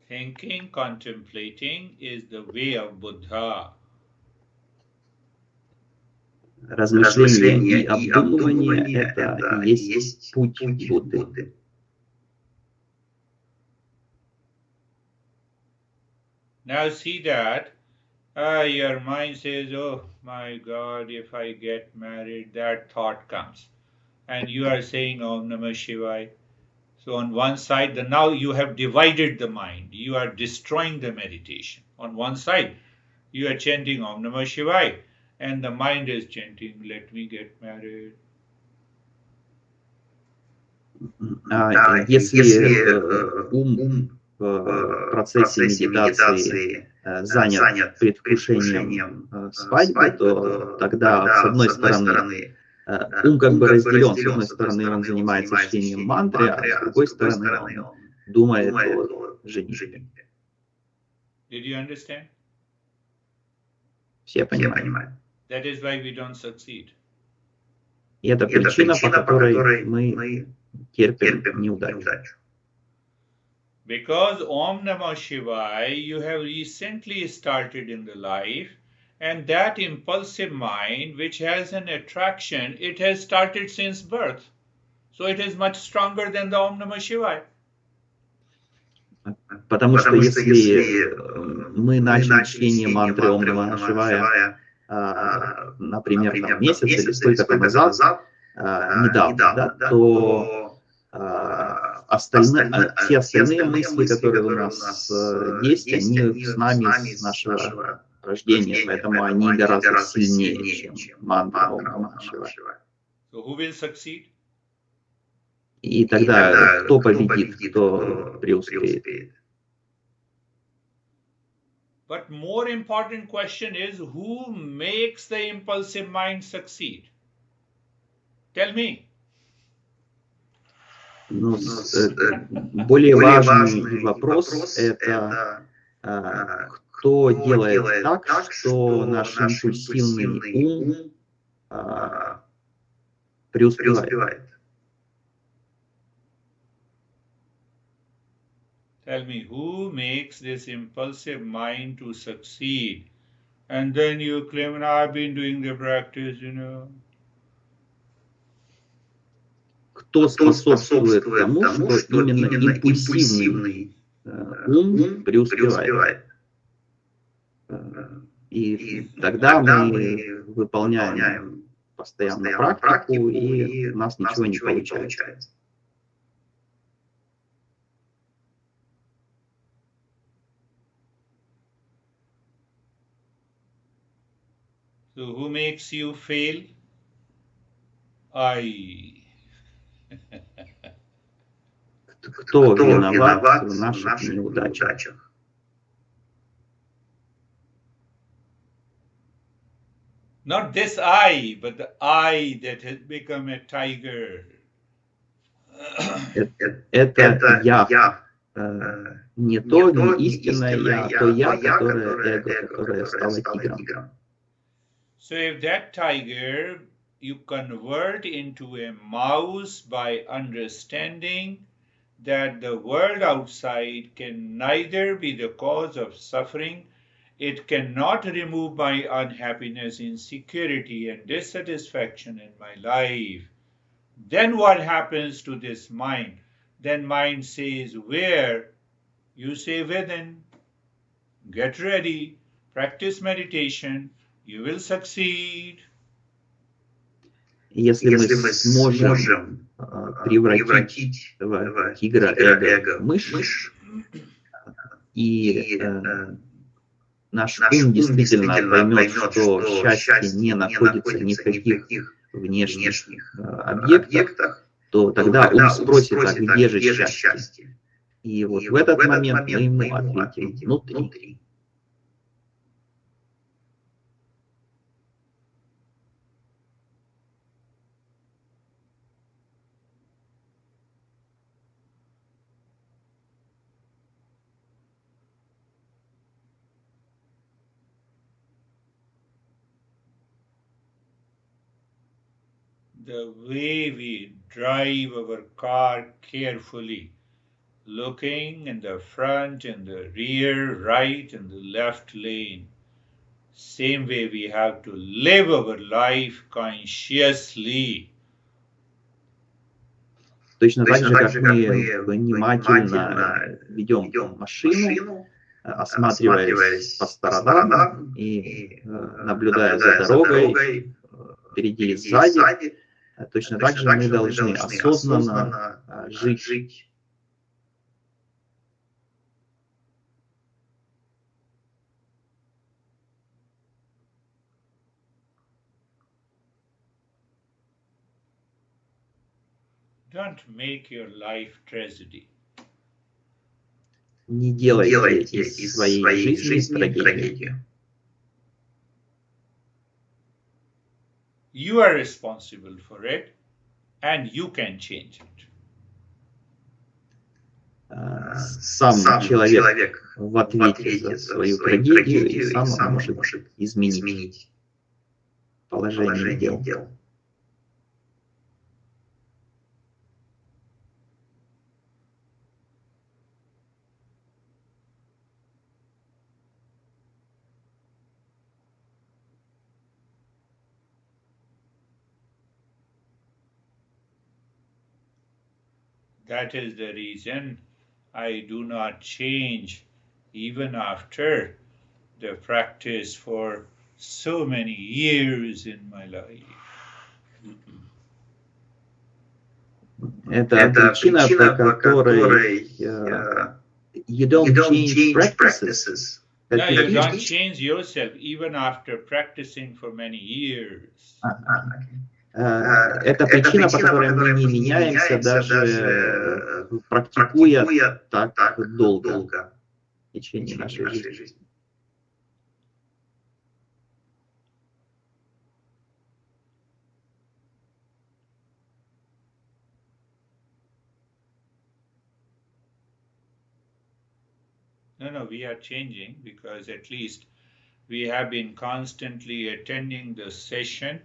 Thinking, contemplating is the way of Buddha. Размышление и обдумывание — это и есть путь Будды. Now see that your mind says, oh my God, if I get married, that thought comes. And you are saying Om Namah Shivaya. So on one side, now you have divided the mind. You are destroying the meditation. On one side, you are chanting Om Namah Shivaya, and the mind is chanting, let me get married. Если ум в процессе медитации занят предвкушением свадьбы, то тогда, с одной стороны, ум как бы разделен. С одной стороны, он занимается чтением мантры, а с другой стороны, он думает о женитьбе. Did you understand? Все понимают. That is why we don't succeed. И это причина, по которой мы терпим неудачу. Because Om Namah Shivaya you have recently started in the life, and that impulsive mind which has an attraction, it has started since birth. So it is much stronger than the Om Namah Shivaya. Потому что если мы начали чтение мантры Ом Нама Шивая, например, там, месяц или сколько-то назад, недавно, да, то все остальные мысли, которые у нас есть, они с нами с нашего рождения, поэтому они гораздо сильнее, чем мантра Ом Нама Шивая. So who will succeed? И тогда кто победит, кто преуспеет? But more important question is, who makes the impulsive mind succeed? Tell me. Ну, более важный вопрос — это кто делает так, что наш импульсивный ум преуспевает. Tell me, who makes this impulsive mind to succeed? And then you claim, I've been doing the practice, Кто способствует тому, что именно импульсивный ум преуспевает? И тогда мы выполняем постоянно практику, и у нас ничего не получается. So who makes you fail? I. Кто виноват в наших неудачах? Not this I, but the I that has become a tiger. Это я. Не то, не истинное я, а то я, которое эго, которое стало тигром. So if that tiger you convert into a mouse by understanding that the world outside can neither be the cause of suffering, it cannot remove my unhappiness, insecurity, and dissatisfaction in my life. Then what happens to this mind? Then mind says, where? You say within. Get ready, practice meditation, you will succeed. Если мы сможем превратить в тигра эго мышь, и наш ум действительно поймет, что счастье не находится ни в каких внешних объектах, то тогда ум спросит, а где же счастье? И вот в этот момент мы ему ответим внутри. The way we drive our car carefully, looking in the front and the rear, right and the left lane, same way we have to live our life consciously. Точно так же, как мы внимательно ведем машину, осматриваясь по сторонам и наблюдая за дорогой впереди и сзади, точно так же мы должны осознанно жить. Don't make your life tragedy. Не делайте из своей жизни трагедию. You are responsible for it, and you can change it. Сам человек в ответе за свою трагедию и сам он может изменить положение дел. That is the reason I do not change even after the practice for so many years in my life. Это причина, по которой you don't change practices. No, you don't change yourself even after practicing for many years. Это причина, по которой мы не меняемся, даже практикуя так долго в течение нашей жизни. No, we are changing because at least we have been constantly attending the session.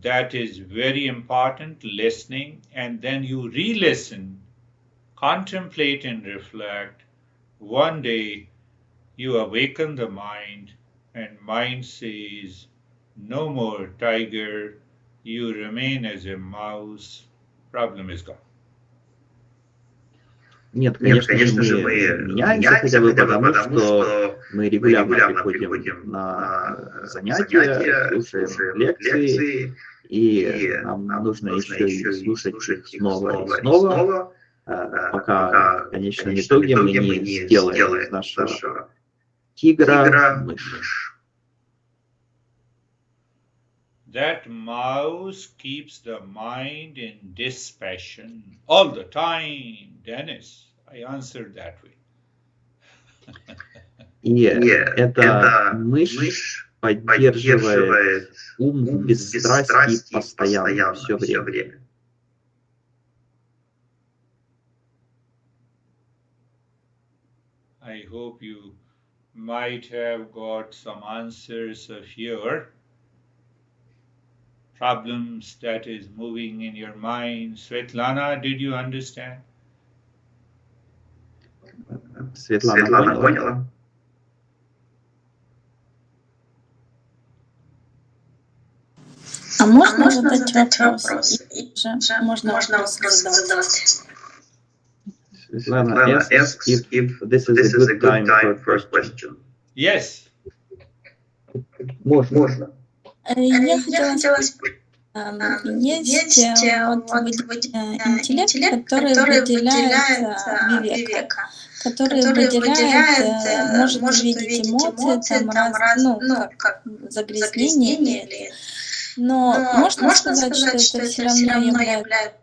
That is very important, listening, and then you re-listen, contemplate and reflect. One day you awaken the mind, and mind says, no more tiger, you remain as a mouse, problem is gone. Нет, конечно же, мы меняемся хотя бы потому, что мы регулярно приходим на занятия, слушаем лекции, и нам нужно еще и слушать их снова и снова, пока в конечном итоге мы не сделаем из нашего тигра мышь. That mouse keeps the mind in dispassion all the time, Dennis. I answered that way. И эта мышь поддерживает ум в бесстрастии постоянно, все время. I hope you might have got some answers of your problems that is moving in your mind. Svetlana, did you understand? Светлана поняла? А можно задать вопрос? Можно вопрос задавать? Svetlana asks if this is a good time for question. Yes. Можно. Я хотела спросить, есть интеллект, который выделяет вивека, который выделяет, может увидеть эмоции, как загрязнение, но можно сказать, что это все равно является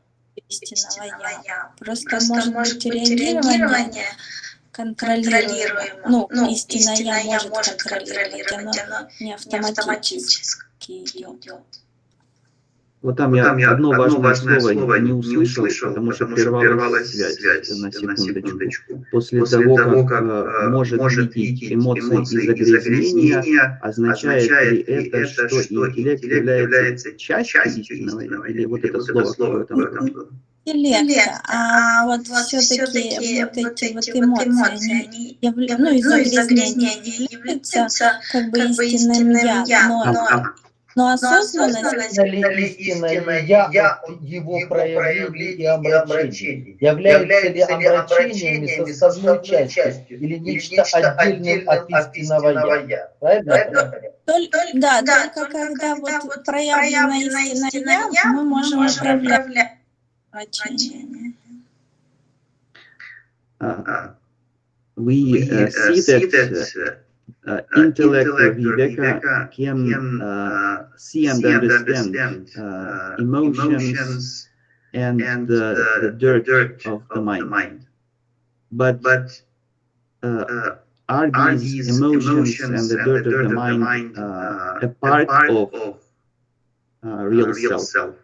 истинного я. Просто может быть реагирование контролируемо. Истинное я может контролировать, оно не автоматически идет. Вот там я одно важное слово не услышал, потому что прервалась связь на секундочку. После того, как может видеть эмоции и загрязнения, означает ли это, что интеллект является частью истинного, или вот это слово какое там было? интеллекта, а вот все-таки вот эти вот эмоции, они ну, из загрязнения не являются как бы истинным я, но осознанность Осознанно ли истинное я от его проявлений и омрачений? Является ли омрачениями составной частью или нечто отдельным от истинного я? Правильно я понимаю? да, только когда вот проявлено истинное я, мы можем управлять омрачениями. We see that intellect or viveka can see and understand emotions and the dirt of the mind. But are these emotions and the dirt of the mind a part of real self?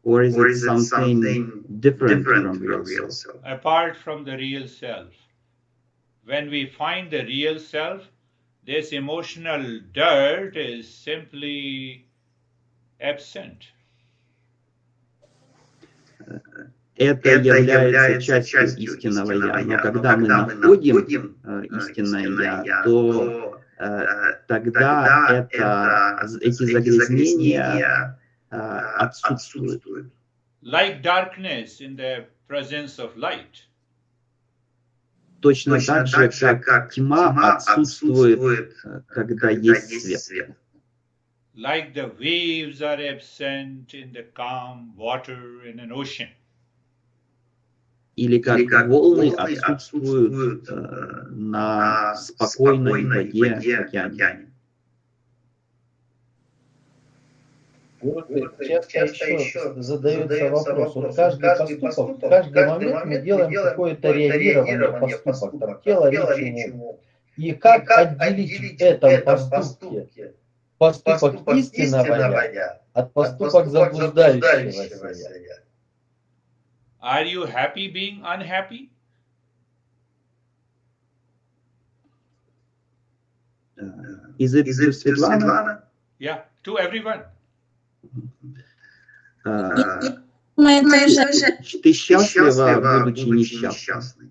Or is it something different from real self? Apart from the real self. When we find the real self, this emotional dirt is simply absent. Это является частью истинного я, но когда мы находим истинное я, то тогда эти загрязнения отсутствуют. Like darkness in the presence of light. Точно так же, как тьма отсутствует, когда есть свет. Like the waves are absent in the calm water in an ocean. Или как волны отсутствуют на спокойной воде океане. Часто еще задается вопрос, вот каждый поступок, в каждый момент мы делаем какое-то реагирование поступок, там, тело, речь, ум. И как отделить в этом поступке поступок истинного я от поступок заблуждающегося я? Are you happy being unhappy? Is it to Svetlana? Yeah, to everyone. Ты счастлива, будучи несчастной.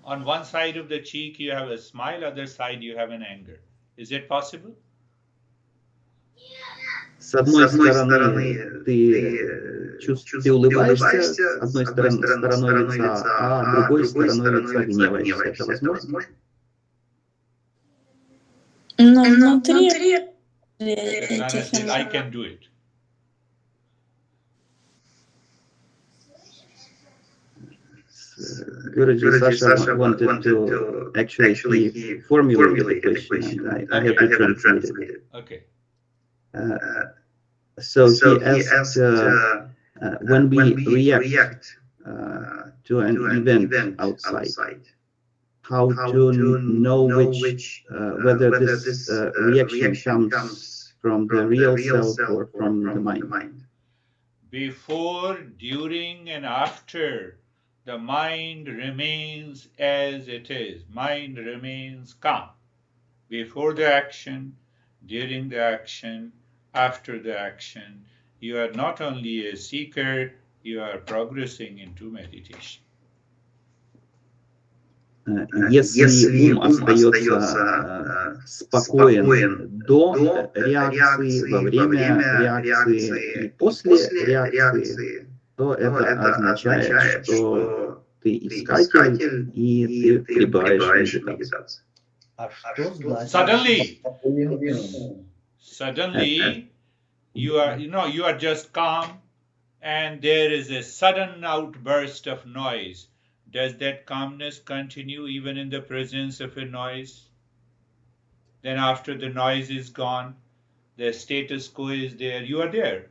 On one side of the cheek you have a smile, other side you have an anger. Is it possible? С одной стороны, ты улыбаешься, с одной стороной лица, а другой стороной лица гневаешься. Это возможно? Но внутри этих эмоций. I can do it. Guruji Sasha wanted to actually formulate the question, and I have to translate it. Okay. So he asked, when we react to an event outside, how to know whether this reaction comes from the real self or from the mind? Before, during, and after, the mind remains as it is. Mind remains calm. Before the action, during the action, after the action, you are not only a seeker, you are progressing into meditation. Если ум остается спокоен до реакции, во время реакции и после реакции, то это означает, что ты искатель и ты пребываешь в медитации. Suddenly, you are just calm, and there is a sudden outburst of noise. Does that calmness continue even in the presence of a noise? Then after the noise is gone, the status quo is there. You are there.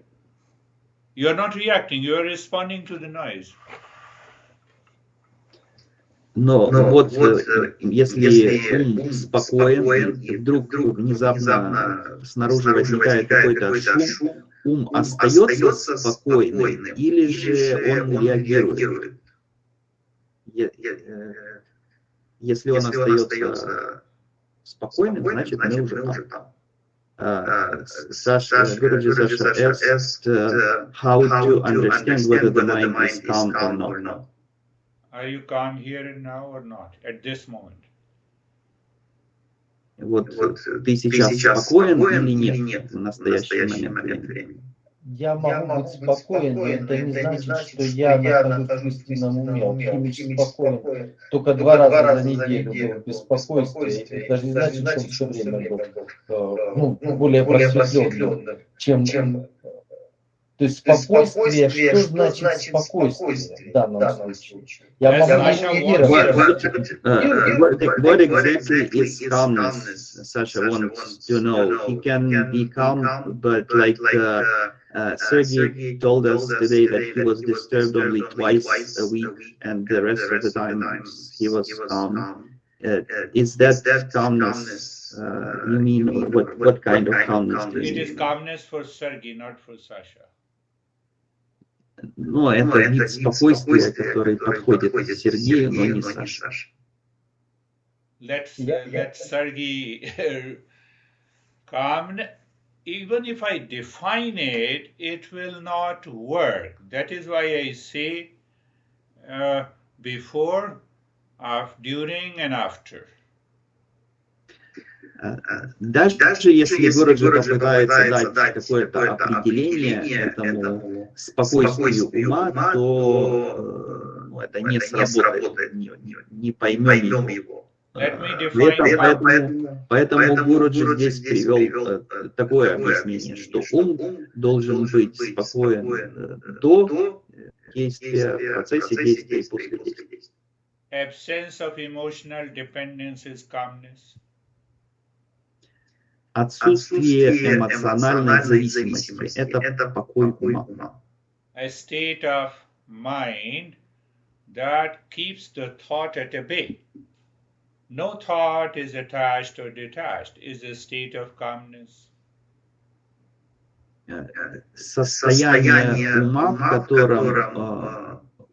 You are not reacting. You are responding to the noise. Но вот если ум спокоен, и вдруг внезапно снаружи возникает какой-то шум, ум остается спокойным или же он реагирует? Если он остается спокойным, значит мы уже там. Guruji Sasha asked how to understand whether the mind is calm or not. Are you calm here and now or not at this moment? Вот ты сейчас спокоен или нет в настоящий момент времени? Я могу быть спокоен, но это не значит, что я нахожусь в истинном уме. Вот Химич спокоен только 2 раза за неделю был в беспокойстве. Это же не значит, что он все время был более просветленным, чем... То есть спокойствие, что значит спокойствие в данном случае? Я могу медитировать. What exactly is calmness? Sasha wants to know. He can be calm, but like Sergey told us today that he was disturbed only twice a week, and the rest of the time he was calm. Is that calmness? You mean what kind of calmness do you It mean? is calmness for Sergey, not for Sasha. Но это вид спокойствия, который подходит Сергею, но не Саше. Let Sergey calm. Even if I define it, it will not work. That is why I say before, during and after. Даже если Гуруджи попытается дать какое-то определение этому спокойствию ума, то это не сработает, не поймем его. Поэтому Гуруджи здесь привел такое объяснение, что ум должен быть спокоен до действия, в процессе действия и после действия. Absence of emotional dependence is calmness. Отсутствие эмоциональной зависимости – это покой ума. A state of mind that keeps the thought at bay. No thought is attached or detached, is a state of calmness. Состояние ума,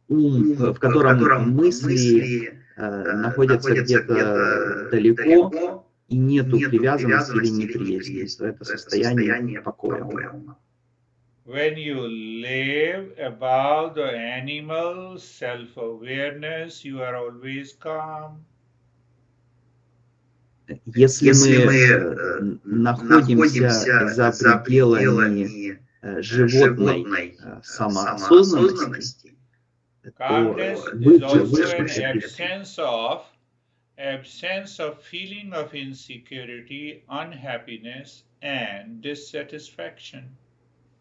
в котором мысли находятся где-то далеко, и нету привязанности или неприязни. Это состояние покоя ума. When you live above the animal self-awareness, you are always calm. Если мы находимся за пределами животной самоосознанности, Calmness то is also an absence of feeling of insecurity, unhappiness, and dissatisfaction.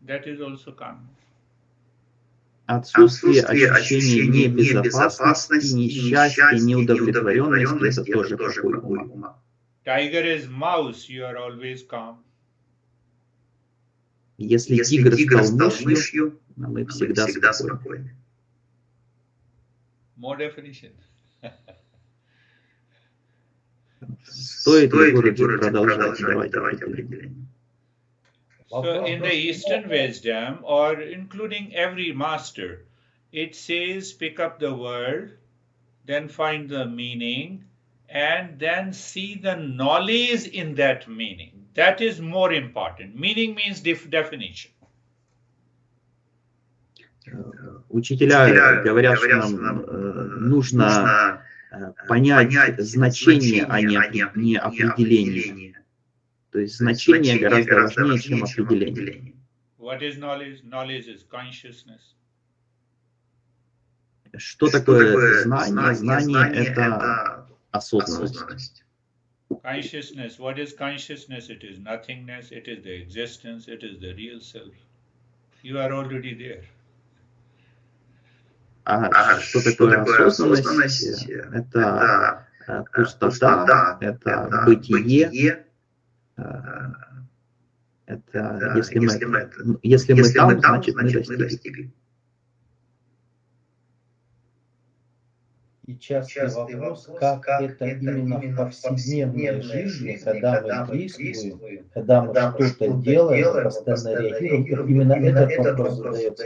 That is also calmness. Отсутствие ощущения небезопасности, несчастья, неудовлетворенности – это тоже покой ума. Tiger is mouse, you are always calm. Если тигр стал мышью, мы всегда спокойны. More definition. Стоит ли Гуруджи продолжать давать определение? So in the Eastern wisdom, or including every master, it says pick up the word, then find the meaning, and then see the knowledge in that meaning. That is more important. Meaning means definition. Учителя говорят, что нам нужно понять значение, а не определение. То есть значение гораздо важнее, чем определение. What is knowledge? Knowledge is consciousness. Что такое знание? Знание – это осознанность. Consciousness. What is consciousness? It is nothingness. It is the existence. It is the real self. You are already there. А что такое осознанность? Это пустота, это бытие. Это если мы там, значит мы достигли. И частый вопрос, как это именно в повседневной жизни, когда мы действуем, когда мы что-то делаем, постоянно реагируем, именно этот вопрос задается.